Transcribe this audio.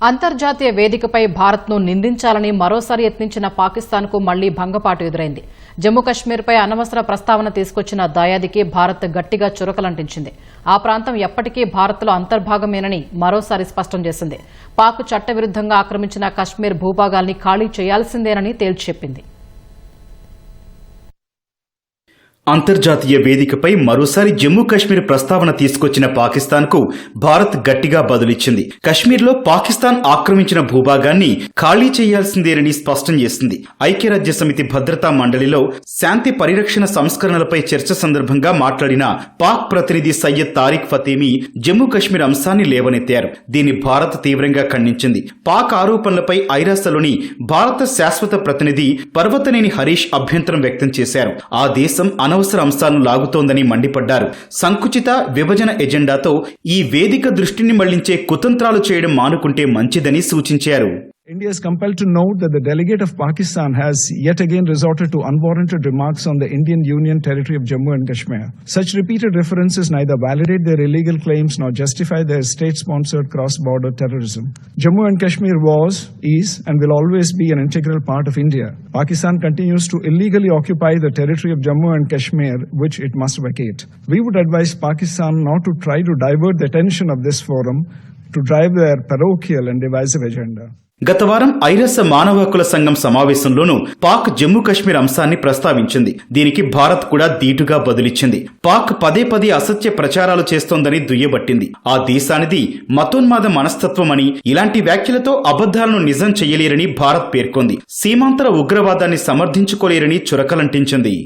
అంతర్జాతీయ వేదికపై భారత్ను నిందించాలని మరోసారి యత్నించిన పాకిస్తాన్కు మళ్లీ భంగపాటు ఎదురైంది. జమ్మూ కశ్మీర్పై అనవసర ప్రస్తావన తీసుకొచ్చిన దాయాదికి భారత్ గట్టిగా చురకలంటించింది. ఆ ప్రాంతం ఎప్పటికీ భారత్లో అంతర్భాగమేనని మరోసారి స్పష్టం చేసింది. పాక్ చట్టవిరుద్దంగా ఆక్రమించిన కశ్మీర్ భూభాగాల్ని ఖాళీ చేయాల్సిందేనని తేల్చిచెప్పింది. అంతర్జాతీయ వేదికపై మరోసారి జమ్మూ కశ్మీర్ ప్రస్తావన తీసుకొచ్చిన పాకిస్తాన్కు భారత్ గట్టిగా బదులిచ్చింది. కశ్మీర్లో పాకిస్తాన్ ఆక్రమించిన భూభాగాన్ని ఖాళీ చేయాల్సిందేనని స్పష్టం చేసింది. ఐక్యరాజ్య సమితి భద్రతా మండలిలో శాంతి పరిరక్షణ సంస్కరణలపై చర్చ సందర్భంగా మాట్లాడిన పాక్ ప్రతినిధి సయ్యద్ తారిక్ ఫతేమీ జమ్మూ కశ్మీర్ అంశాన్ని లేవనెత్తారు. దీన్ని భారత్ తీవ్రంగా ఖండించింది. పాక్ ఆరోపణలపై ఐరాసలోని భారత శాశ్వత ప్రతినిధి పర్వతనేని హరీష్ అభ్యంతరం వ్యక్తం చేశారు. ఆ దేశం అనవసర అంశాలను లాగుతోందని మండిపడ్డారు. సంకుచిత విభజన ఎజెండాతో ఈ వేదిక దృష్టిని మళ్లించే కుతంత్రాలు చేయడం మానుకుంటే మంచిదని సూచించారు. India is compelled to note that the delegate of Pakistan has yet again resorted to unwarranted remarks on the Indian Union territory of Jammu and Kashmir. Such repeated references neither validate their illegal claims nor justify their state-sponsored cross-border terrorism. Jammu and Kashmir was, is, and will always be an integral part of India. Pakistan continues to illegally occupy the territory of Jammu and Kashmir, which it must vacate. We would advise Pakistan not to try to divert the attention of this forum to drive their parochial and divisive agenda. గత వారం ఐరాస మానవ హక్కుల సంఘం సమావేశంలోనూ పాక్ జమ్మూ కశ్మీర్ అంశాన్ని ప్రస్తావించింది. దీనికి భారత్ కూడా ధీటుగా బదులిచ్చింది. పాక్ పదే పదే అసత్య ప్రచారాలు చేస్తోందని దుయ్యబట్టింది. ఆ దేశానిది మతోన్మాద మనస్తత్వమని, ఇలాంటి వ్యాఖ్యలతో అబద్దాలను నిజం చెయ్యలేరని భారత్ పేర్కొంది. సీమాంతర ఉగ్రవాదాన్ని సమర్థించుకోలేరని చురకలంటించింది.